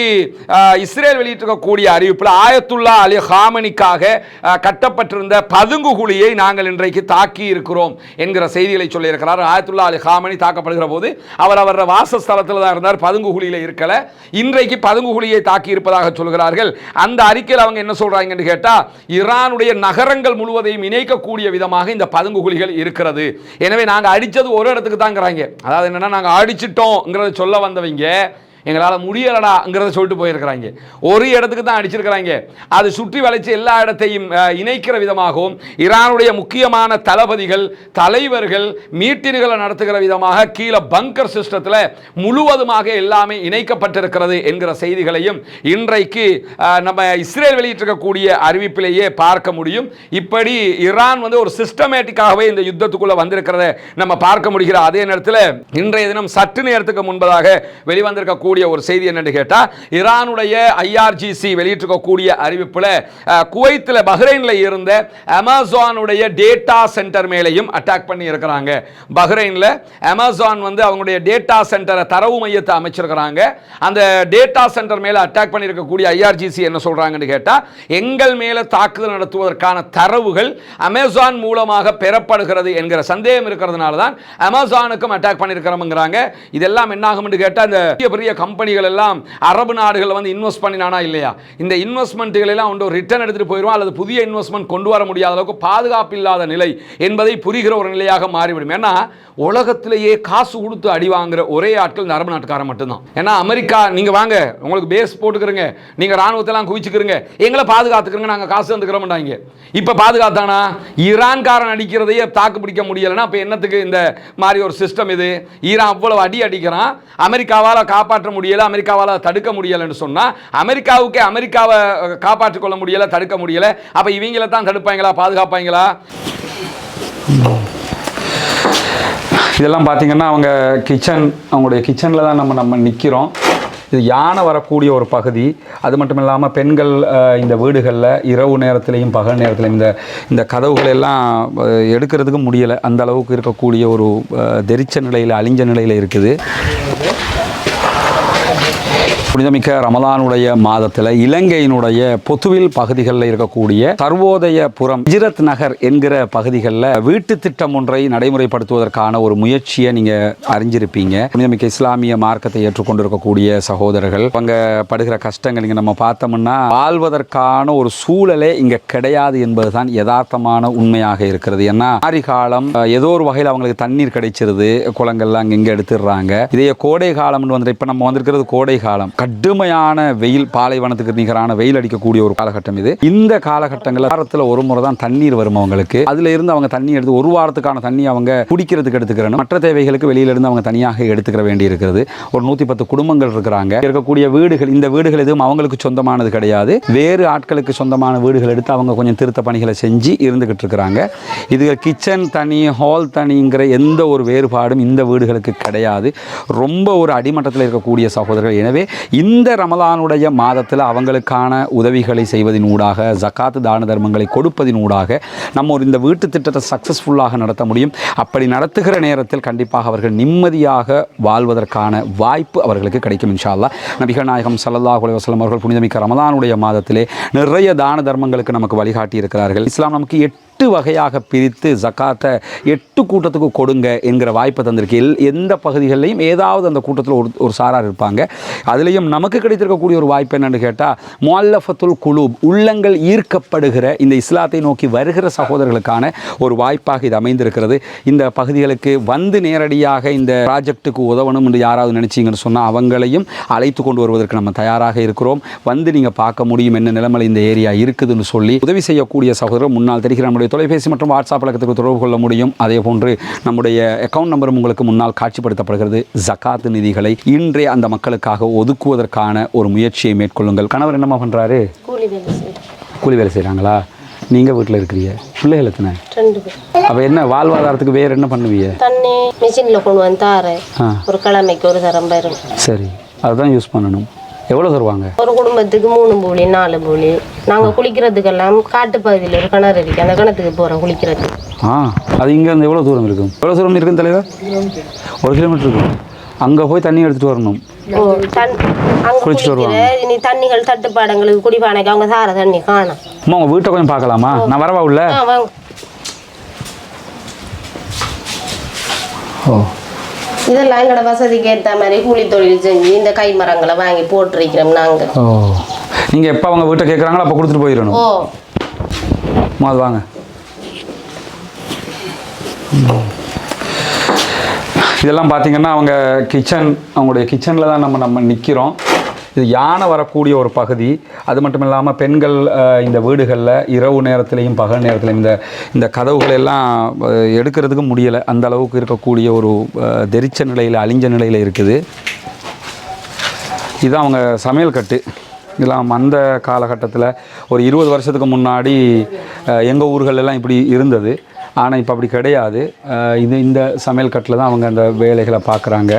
இஸ்ரேல் வெளியிட்டிருக்கக்கூடிய அறிவிப்பில் ஆயத்துல்லா அலி ஹாமனிக்காக கட்டப்பட்டிருந்த பதுங்கு குழியை நாங்கள் இன்றைக்கு தாக்கி இருக்கிறோம் என்கிற செய்திகளை சொல்லி இருக்கிறார். ஆயத்துல்லா அலி ஹாமனி தாக்கப்படுகிற போது அவர் வாசஸ்தலத்தில் தான் இருந்தார், பதுங்கு குழியில இருக்கல. இன்றைக்கு பதுங்கு குழியை தாக்கி இருப்பதாக சொல்கிறார்கள். அந்த அறிக்கையில் அவங்க என்ன சொல்றாங்கன்னு கேட்டா, ஈரானுடைய நகரங்கள் முழுவதையும் இணைக்கக்கூடிய விதமாக இந்த பதுங்கு குழிகள் இருக்கிறது. எனவே நாங்க அடிச்சது ஒரு இடத்துக்கு தாங்கிறாங்க. அதாவது என்னன்னா, நாங்க அடிச்சிட்டோம்ங்கிறத சொல்ல வந்தவங்க எங்களால் முடியலடாங்கிறத சொல்லிட்டு போயிருக்கிறாங்க. ஒரு இடத்துக்கு தான் அடிச்சிருக்கிறாங்க. அது சுற்றி வளைச்சு எல்லா இடத்தையும் இணைக்கிற விதமாகவும் ஈரானுடைய முக்கியமான தளபதிகள், தலைவர்கள் மீட்டிங்களை நடத்துகிற விதமாக கீழே பங்கர் சிஸ்டத்தில் முழுவதுமாக எல்லாமே இணைக்கப்பட்டிருக்கிறது என்கிற செய்திகளையும் இன்றைக்கு நம்ம இஸ்ரேல் வெளியிட்டிருக்கக்கூடிய அறிவிப்பிலேயே பார்க்க முடியும். இப்படி ஈரான் வந்து ஒரு சிஸ்டமேட்டிக்காகவே இந்த யுத்தத்துக்குள்ள வந்திருக்கிறத நம்ம பார்க்க முடிகிற அதே நேரத்தில் இன்றைய தினம் சற்று நேரத்துக்கு முன்பதாக வெளிவந்திருக்கக்கூடிய ஒரு செய்தி என்னன்னு கேட்டா, ஈரானுடைய IRGC வெளியிட்டிருக்கக்கூடிய அறிவிப்புல குவைத்தில் பஹ்ரைன்ல இருந்த அமேசானுடைய டேட்டா சென்டர் மேலையும் அட்டாக் பண்ணி இருக்கிறாங்க. பஹ்ரைன்ல அமேசான் வந்து அவங்களுடைய டேட்டா சென்டரை, தரவு மையத்தை அமைச்சிருக்கிறாங்க. அந்த டேட்டா சென்டர் மேல அட்டாக் பண்ணி இருக்கக்கூடிய IRGC என்ன சொல்றாங்கன்னு கேட்டா, எங்கள் மேல தாக்குதல் நடத்துவதற்கான தரவுகள் அமேசான் மூலமாக பெறப்படுகிறது என்கிற சந்தேகம் இருக்கிறதுனால தான் அமேசானுக்கும் அட்டாக் பண்ணியிருக்கிறோம்ங்கிறாங்க. இதெல்லாம் என்ன ஆகும் கேட்டா, இந்த பெரிய கம்பெனிகள் எல்லாம் அரபு நாடுகளில் வந்து இன்வெஸ்ட் பண்ணினானா இல்லையா, இந்த இன்வெஸ்ட்மெண்ட்டுகள் எல்லாம் ஒன்று ரிட்டர்ன் எடுத்துட்டு போயிடுவோம், அல்லது புதிய இன்வெஸ்ட்மெண்ட் கொண்டு வர முடியாத அளவுக்கு பாதுகாப்பு இல்லாத நிலை என்பதை புரிகிற ஒரு நிலையாக மாறிவிடும். ஏன்னா உலகத்திலேயே காசு கொடுத்து அடி வாங்குற ஒரே ஆட்கள் இந்த அரபு நாட்டுக்காரன் மட்டும்தான். ஏன்னா அமெரிக்கா, நீங்க வாங்க உங்களுக்கு பேஸ் போட்டுக்கிறங்க, நீங்க ராணுவத்தெல்லாம் குவிச்சுக்கிறங்க, எங்களை பாதுகாத்துக்கிறங்க, நாங்கள் காசு வந்துக்கிறோம்டாங்க. இப்போ பாதுகாத்தானா? ஈரான்காரன் அடிக்கிறதையே தாக்கு பிடிக்க முடியலைன்னா இப்போ என்னத்துக்கு இந்த மாதிரி ஒரு சிஸ்டம்? இது ஈரான் அவ்வளவு அடி அடிக்கிறான், அமெரிக்காவால் காப்பாற்ற முடியல, அமெரிக்காவால் தடுக்க முடியலன்னு சொன்னா, அமெரிக்காவுக்கு அமெரிக்காவை காப்பாற்றிக் கொள்ள முடியல, தடுக்க முடியல, அப்ப இவங்களை தான் தடுப்பாங்களா, பாதுகாப்பாங்களா? இதெல்லாம் பார்த்தீங்கன்னா அவங்க கிச்சன், அவங்களுடைய கிச்சனில் தான் நம்ம நிற்கிறோம். இது யானை வரக்கூடிய ஒரு பகுதி. அது மட்டும் இல்லாமல் பெண்கள் இந்த வீடுகளில் இரவு நேரத்திலையும் பகல் நேரத்திலையும் இந்த கதவுகள் எல்லாம் எடுக்கிறதுக்கு முடியலை, அந்த அளவுக்கு இருக்கக்கூடிய ஒரு தெரிச்ச நிலையில், அழிஞ்ச நிலையில் இருக்குது. புனிதமிக்க ரமலானுடைய மாதத்தில் இலங்கையினுடைய பொத்துவில் பகுதிகளில் இருக்கக்கூடிய சர்வோதயபுரம் ஹிஜ்ரத் நகர் என்கிற பகுதிகளில் வீட்டு திட்டம் ஒன்றை நடைமுறைப்படுத்துவதற்கான ஒரு முயற்சியை நீங்கள் அறிஞ்சிருப்பீங்க. புனிதமிக்க இஸ்லாமிய மார்க்கத்தை ஏற்றுக்கொண்டிருக்கக்கூடிய சகோதரர்கள் அவங்க படுகிற கஷ்டங்கள் இங்கே நம்ம பார்த்தோம்னா வாழ்வதற்கான ஒரு சூழலே இங்கே கிடையாது என்பதுதான் யதார்த்தமான உண்மையாக இருக்கிறது. ஏன்னா ஆரி காலம் ஏதோ ஒரு வகையில் அவங்களுக்கு தண்ணீர் கிடைச்சிருது, குளங்கள்லாம் அங்கே எடுத்துடுறாங்க. இதே கோடை காலம்னு வந்து இப்போ நம்ம வந்திருக்கிறது கோடை காலம், கடுமையான வெயில், பாலைவனத்துக்கு நிகரான வெயில் அடிக்கக்கூடிய ஒரு காலகட்டம் இது. இந்த காலகட்டங்களில் வாரத்தில் ஒரு முறை தான் தண்ணீர் வரும் அவங்களுக்கு. அதுல இருந்து அவங்க தண்ணி எடுத்து ஒரு வாரத்துக்கான தண்ணி அவங்க குடிக்கிறதுக்கு எடுத்துக்கிறணும். மற்ற தேவைகளுக்கு வெளியிலிருந்து அவங்க தனியாக எடுத்துக்கிற வேண்டி இருக்கிறது. ஒரு 110 குடும்பங்கள் இருக்கிறாங்க. இருக்கக்கூடிய வீடுகள், இந்த வீடுகள் எதுவும் அவங்களுக்கு சொந்தமானது கிடையாது, வேறு ஆட்களுக்கு சொந்தமான வீடுகள் எடுத்து அவங்க கொஞ்சம் திருத்த பணிகளை செஞ்சு இருந்துகிட்டு இருக்கிறாங்க. இது கிச்சன் தனி, ஹால் தனிங்கிற எந்த ஒரு வேறுபாடும் இந்த வீடுகளுக்கு கிடையாது. ரொம்ப ஒரு அடிமட்டத்தில் இருக்கக்கூடிய சகோதரர்கள். எனவே இந்த ரமலானுடைய மாதத்தில் அவங்களுக்கான உதவிகளை செய்வதின் ஊடாக, ஜக்காத்து தான தர்மங்களை கொடுப்பதின் ஊடாக நம்ம ஒரு இந்த வீட்டு திட்டத்தை சக்ஸஸ்ஃபுல்லாக நடத்த முடியும். அப்படி நடத்துகிற நேரத்தில் கண்டிப்பாக அவர்கள் நிம்மதியாக வாழ்வதற்கான வாய்ப்பு அவர்களுக்கு கிடைக்கும் இன்ஷா அல்லாஹ். நபிகள் நாயகம் ஸல்லல்லாஹு அலைஹி வஸல்லம் அவர்கள் புனிதமிக்க ரமலானுடைய மாதத்திலே நிறைய தான தர்மங்களுக்கு நமக்கு வழிகாட்டி இருக்கிறார்கள். இஸ்லாம் நமக்கு 8 வகையாக பிரித்து ஜக்காத்தை 8 கூட்டத்துக்கு கொடுங்க என்கிற வாய்ப்பை தந்திருக்கு. எந்த பகுதிகளிலையும் ஏதாவது அந்த கூட்டத்தில் ஒரு சாரார் இருப்பாங்க. அதுலேயும் நமக்கு கிடைத்திருக்கக்கூடிய ஒரு வாய்ப்பு என்னென்னு கேட்டால், முஅல்லஃபத்துல் குலூப், உள்ளங்கள் ஈர்க்கப்படுகிற இந்த இஸ்லாத்தை நோக்கி வருகிற சகோதரர்களுக்கான ஒரு வாய்ப்பாக இது அமைந்திருக்கிறது. இந்த பகுதிகளுக்கு வந்து நேரடியாக இந்த ப்ராஜெக்ட்டுக்கு உதவணும் என்று யாராவது நினச்சிங்கன்னு சொன்னால் அவங்களையும் அழைத்து கொண்டு வருவதற்கு நம்ம தயாராக இருக்கிறோம். வந்து நீங்கள் பார்க்க முடியும் என்ன நிலைமையில் இந்த ஏரியா இருக்குதுன்னு சொல்லி உதவி செய்யக்கூடிய சகோதரர் முன்னால் தெரிகிற நம்முடைய தொலைபேசி மற்றும் வாட்ஸ்அப் இலக்கத்துக்கு தொடர்பு கொள்ள முடியும். அதே போன்று நம்முடைய அக்கௌண்ட் நம்பரும் உங்களுக்கு முன்னால் காட்சிப்படுத்தப்படுகிறது. ஜக்காத்து நிதிகளை இன்றே அந்த மக்களுக்காக ஒதுக்குவதற்கான ஒரு முயற்சியை மேற்கொள்ளுங்கள். கணவர் என்னமா பண்ணுறாரு? கூலி வேலை செய்கிறாங்களா? நீங்கள் வீட்டில் இருக்கிறீங்க? பிள்ளைகள் எத்தனை? 2 பேர். அப்போ என்ன வாழ்வாதாரத்துக்கு வேறு என்ன பண்ணுவீங்க? தண்ணி மிஷினில் கொண்டு வந்து தாரு, ஒரு கிழமைக்கு ஒரு தரம் வரும். சரி, அதுதான் யூஸ் பண்ணணும். எவ்வளோ தருவாங்க? ஒரு குடும்பத்துக்கு 3 பூலி 4 பூலி. நாங்கள் குளிக்கிறதுக்கெல்லாம் காட்டு பகுதியில் ஒரு கிணறு இருக்கு, அந்த கிணத்துக்கு போகிறோம் குளிக்கிறது. அது இங்கேருந்து எவ்வளோ தூரம் இருக்கும்? எவ்வளோ தூரம் இருக்குன்னு தலைவர்? 1 கிலோமீட்டர் இருக்கும். அங்கே போய் தண்ணி எடுத்துகிட்டு வரணும். குளிச்சுட்டு வருவாங்க. இனி தண்ணிகள் தட்டுப்பாடுங்களுக்கு குடிப்பானைக்கு அவங்க சார தண்ணி காணும். அம்மா உங்கள் வீட்டை கொஞ்சம் பார்க்கலாமா? நான் வரவா உள்ள? ஓ, இதெல்லாம் எங்களோட வசதிக்கு ஏற்ற மாதிரி கூலி தொழில் செஞ்சு இந்த கை மரங்களை வாங்கி போட்டிருக்கிறோம் நாங்கள். ஓ, நீங்கள் எப்போ அவங்க வீட்டை கேட்குறாங்களோ அப்போ கொடுத்துட்டு போயிடணும். ஓ, அது வாங்க. இதெல்லாம் பார்த்தீங்கன்னா அவங்க கிச்சன், அவங்களுடைய கிச்சனில் தான் நம்ம நிற்கிறோம். இது யானை வரக்கூடிய ஒரு பகுதி. அது மட்டும் இல்லாமல் பெண்கள் இந்த வீடுகளில் இரவு நேரத்துலையும் பகல் நேரத்துலையும் இந்த கதவுகளெல்லாம் எடுக்கிறதுக்கு முடியலை. அந்த அளவுக்கு இருக்கக்கூடிய ஒரு தெரிச்ச நிலையில், அழிஞ்ச நிலையில் இருக்குது. இதுதான் அவங்க சமையல் கட்டு. இதெல்லாம் அந்த காலகட்டத்தில் ஒரு 20 வருஷத்துக்கு முன்னாடி எங்கள் ஊர்களெல்லாம் இப்படி இருந்தது. ஆனால் இப்போ அப்படி கிடையாது. இந்த சமையல் கட்டில் தான் அவங்க அந்த வேலைகளை பார்க்குறாங்க.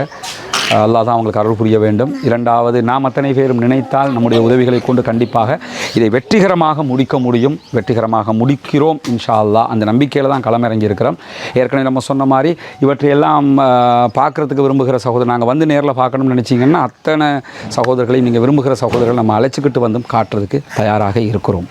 அல்லாஹ் தான் அவங்களுக்கு அருள் புரிய வேண்டும். இரண்டாவது, நாம் அத்தனை பேரும் நினைத்தால் நம்முடைய உதவிகளை கொண்டு கண்டிப்பாக இதை வெற்றிகரமாக முடிக்க முடியும். வெற்றிகரமாக முடிக்கிறோம் இன்ஷா அல்லாஹ். அந்த நம்பிக்கையில் தான் களமிறங்கி இருக்கிறோம். ஏற்கனவே நம்ம சொன்ன மாதிரி இவற்றையெல்லாம் பார்க்குறதுக்கு விரும்புகிற சகோதரர், நாங்கள் வந்து நேரில் பார்க்கணும்னு நினச்சிங்கன்னா அத்தனை சகோதரர்களையும் நீங்கள் விரும்புகிற சகோதரர்கள் நம்ம அழைச்சிக்கிட்டு வந்து காட்டுறதுக்கு தயாராக இருக்கிறோம்.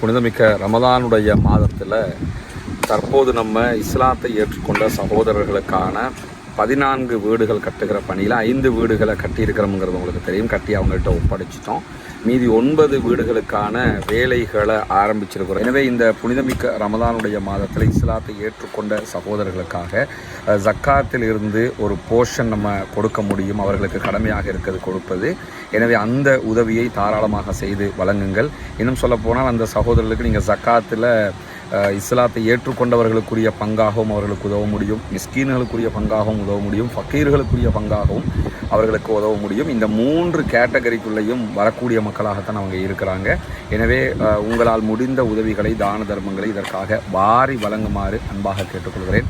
புனிதமிக்க ரமலானுடைய மாதத்தில் தற்போது நம்ம இஸ்லாத்தை ஏற்றுக்கொண்ட சகோதரர்களுக்கான 14 வீடுகள் கட்டுகிற பணியில் 5 வீடுகளை கட்டியிருக்கிறோம்ங்கிறது உங்களுக்கு தெரியும். கட்டி அவங்கள்ட்ட ஒப்படைச்சிட்டோம். மீதி 9 வீடுகளுக்கான வேலைகளை ஆரம்பிச்சிருக்கிறோம். எனவே இந்த புனிதமிக்க ரமலானுடைய மாதத்தில் இஸ்லாத்தை ஏற்றுக்கொண்ட சகோதரர்களுக்காக ஜக்காத்தில் இருந்து ஒரு போர்ஷன் நம்ம கொடுக்க முடியும். அவர்களுக்கு கடமையாக இருக்கிறது கொடுப்பது. எனவே அந்த உதவியை தாராளமாக செய்து வழங்குங்கள். இன்னும் சொல்லப்போனால் அந்த சகோதரர்களுக்கு நீங்கள் ஜக்காத்தில் இஸ்லாத்தை ஏற்றுக்கொண்டவர்களுக்குரிய பங்காகவும் அவர்களுக்கு உதவ முடியும், மிஸ்கீன்களுக்குரிய பங்காகவும் உதவ முடியும், ஃபக்கீர்களுக்குரிய பங்காகவும் அவர்களுக்கு உதவ முடியும். இந்த 3 கேட்டகரிக்குள்ளேயும் வரக்கூடிய மக்களாகத்தான் அவங்க இருக்கிறாங்க. எனவே உங்களால் முடிந்த உதவிகளை, தான தர்மங்களை இதற்காக வாரி வழங்குமாறு அன்பாக கேட்டுக்கொள்கிறேன்.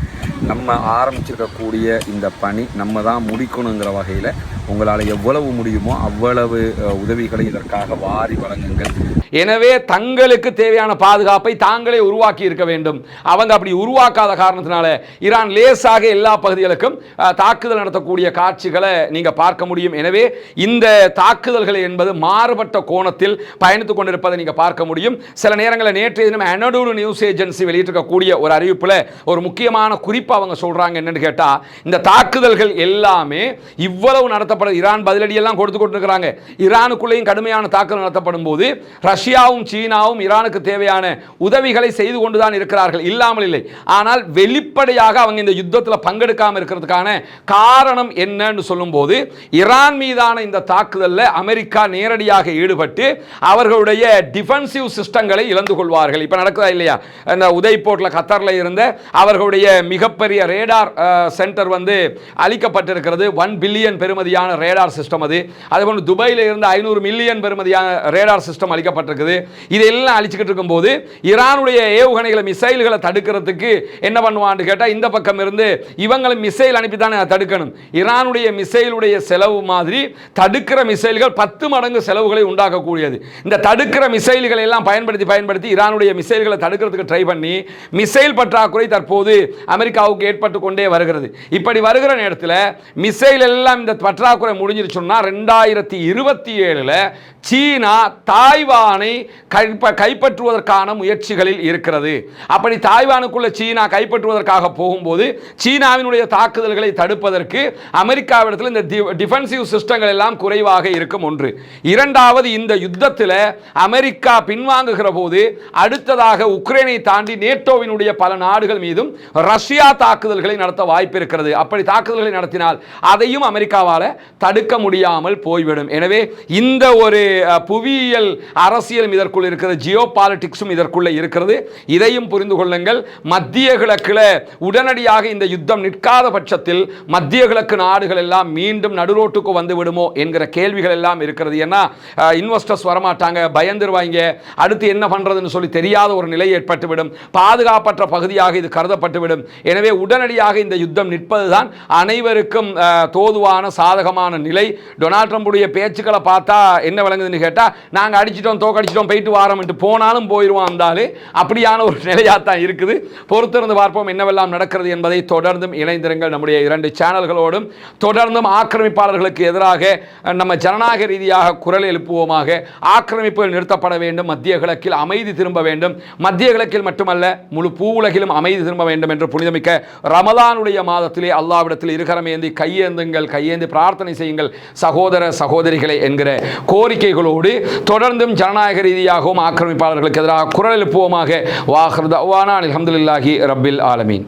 நம்ம ஆரம்பிச்சிருக்கக்கூடிய இந்த பணி நம்ம தான் முடிக்கணுங்கிற வகையில் உங்களால் எவ்வளவு முடியுமோ அவ்வளவு உதவிகளை இதற்காக வாரி வழங்குங்கள். எனவே தங்களுக்கு தேவையான பாதுகாப்பை தாங்களே உருவாக்கி இருக்க வேண்டும். அவங்க அப்படி உருவாக்காத காரணத்தினால ஈரான் லேசாக எல்லா பகுதிகளுக்கும் தாக்குதல் நடத்தக்கூடிய காட்சிகளை நீங்கள் பார்க்க முடியும். எனவே இந்த தாக்குதல்கள் என்பது மாறுபட்ட கோணத்தில் பயணித்துக் கொண்டிருப்பதை நீங்கள் பார்க்க முடியும். சில நேரங்களில் நேற்றைய தினம் அனடோலு நியூஸ் ஏஜென்சி வெளியிட்டிருக்கக்கூடிய ஒரு அறிவிப்பில் ஒரு முக்கியமான குறிப்பு அவங்க சொல்றாங்க. என்னன்னு கேட்டால், இந்த தாக்குதல்கள் எல்லாமே இவ்வளவு நடத்தப்படும், ஈரான் பதிலடி எல்லாம் கொடுத்து கொண்டிருக்கிறாங்க. ஈரானுக்குள்ளேயும் கடுமையான தாக்குதல் நடத்தப்படும் போது ரஷ்யாவும் சீனாவும் ஈரானுக்கு தேவையான உதவிகளை செய்து கொண்டுதான் இருக்கிறார்கள், இல்லாமல் இல்லை. ஆனால் வெளிப்படையாக அவங்க இந்த யுத்தத்தில் பங்கெடுக்காமல் இருக்கிறதுக்கான காரணம் என்னன்னு சொல்லும் போது, ஈரான் மீதான இந்த தாக்குதலில் அமெரிக்கா நேரடியாக ஈடுபட்டு அவர்களுடைய டிஃபென்சிவ் சிஸ்டங்களை இழந்து கொள்வார்கள். இப்ப நடக்குதா இல்லையா? இந்த உதய்போர்ட்ல கத்தார்ல இருந்த அவர்களுடைய மிகப்பெரிய ரேடார் சென்டர் வந்து அளிக்கப்பட்டிருக்கிறது. 1 பில்லியன் பெறுமதியான ரேடார் சிஸ்டம் அது. அதுபோன்று துபாயில் இருந்த 500 மில்லியன் பெறுமதியான ரேடார் சிஸ்டம் அளிக்கப்பட்டிருக்குது. இதெல்லாம் அழிச்சுக்கிட்டு இருக்கும்போது ஈரானுடைய ஏவுகணைகளை மிசைல்களை தடுக்கிறதுக்கு என்ன பண்ணுவான்னு கேட்டால், இந்த பக்கம் இருந்து இவங்களும் மிசைல் அனுப்பி தானே தடுக்கணும். ஈரானுடைய மிசைலுடைய செலவு மாதிரி தடுக்கிற மிசைல்கள் 10 மடங்கு செலவுகளை உண்டாக்கக்கூடியது. இந்த தடுக்கிற மிசைல்களை எல்லாம் பயன்படுத்தி ஈரானுடைய மிசைல்களை தடுக்கிறதுக்கு ட்ரை பண்ணி மிசைல் பற்றாக்குறை தற்போது அமெரிக்காவுக்கு ஏற்பட்டு கொண்டே வருகிறது. இப்படி வருகிற நேரத்தில் மிசைல் எல்லாம் இந்த பற்றாக்குறை முடிஞ்சிருச்சுன்னா 2027 சீனா தாய்வானை கைப்பற்றுவதற்கான முயற்சிகளில் இருக்கிறது. அப்படி தாய்வானுக்குள்ள சீனா கைப்பற்றுவதற்காக போகும்போது சீனாவினுடைய தாக்குதல்களை தடுப்பதற்கு அமெரிக்காவிடத்தில் இந்த டிஃபென்சிவ் சிஸ்டங்கள் எல்லாம் குறைவாக இருக்கும். ஒன்று. இரண்டாவது, இந்த யுத்தத்தில் அமெரிக்கா பின்வாங்குகிற போது அடுத்ததாக உக்ரைனை தாண்டி நேட்டோவினுடைய பல நாடுகள் மீதும் ரஷ்யா தாக்குதல்களை நடத்த வாய்ப்பு இருக்கிறது. அப்படி தாக்குதல்களை நடத்தினால் அதையும் அமெரிக்காவால் தடுக்க முடியாமல் போய்விடும். எனவே இந்த ஒரு புவியியல் அரசியல் இதற்குள் இருக்கிறது, ஜியோ பாலிடிக்ஸும் இதற்குள்ள இருக்கிறது. இதையும் புரிந்து கொள்ளுங்கள். மத்திய கிழக்கில் உடனடியாக இந்த யுத்தம் நிற்காத பட்சத்தில் மத்திய கிழக்கு நாடுகள் எல்லாம் மீண்டும் நடுரோட்டுக்கு வந்து விடுமோ என்கிற கேள்விகள் எல்லாம் இருக்கிறது. ஏன்னா இன்வெஸ்டர்ஸ் வரமாட்டாங்க, பயந்துருவாங்க, அடுத்து என்ன பண்றதுன்னு சொல்லி தெரியாத ஒரு நிலை ஏற்பட்டுவிடும், பாதுகாப்பற்ற பகுதியாக இது கருதப்பட்டுவிடும். எனவே உடனடியாக இந்த யுத்தம் நிற்பதுதான் அனைவருக்கும் தோதுவான சாதகமான நிலை. டொனால்ட் ட்ரம்புடைய பேச்சுக்களை பார்த்தா என்ன விளங்குதுன்னு கேட்டா, நாங்கள் அடிச்சிட்டோம் தோக்கடிச்சிட்டோம் போயிட்டு வாரம் போனாலும் போயிடுவோம் இருந்தாலும் அப்படியான ஒரு நிலையாத்தான் இருக்குது. பொறுத்திருந்து பார்ப்போம் என்னவெல்லாம் நடக்கிறது என்பதை. தொடர்ந்தும் இணைந்திருங்கள் நம்முடைய 2 சேனல்களோடும். தொடர்ந்தும் ஆக்கிரமிப்பாளர்களுக்கு எதிராக நம்ம ஜனநாயக ரீதியாக குரல் எழுப்புவோமாக. ஆக்கிரமிப்புகள் நிறுத்தப்பட வேண்டும், மத்திய கிழக்கில் அமைதி திரும்ப வேண்டும், மத்திய கிழக்கில் மட்டுமல்ல முழு பூவுலகிலும் அமைதி திரும்ப வேண்டும் என்று புனிதமிக்க ரமலானுடைய மாதத்திலே அல்லாஹ்விடத்தில் இருகரமேந்தி கையேந்தி பிரார்த்தனை செய்யுங்கள் சகோதர சகோதரிகளை என்கிற கோரிக்கைகளோடு தொடர்ந்தும் ஜனநாயக ரீதியாகவும் ஆக்கிரமிப்பாளர்களுக்கு எதிராக குரல் எழுப்புவோமாக. வாஹிர் தஅவானா அல்ஹம்துலில்லாஹி ரப்பில் ஆலமீன்.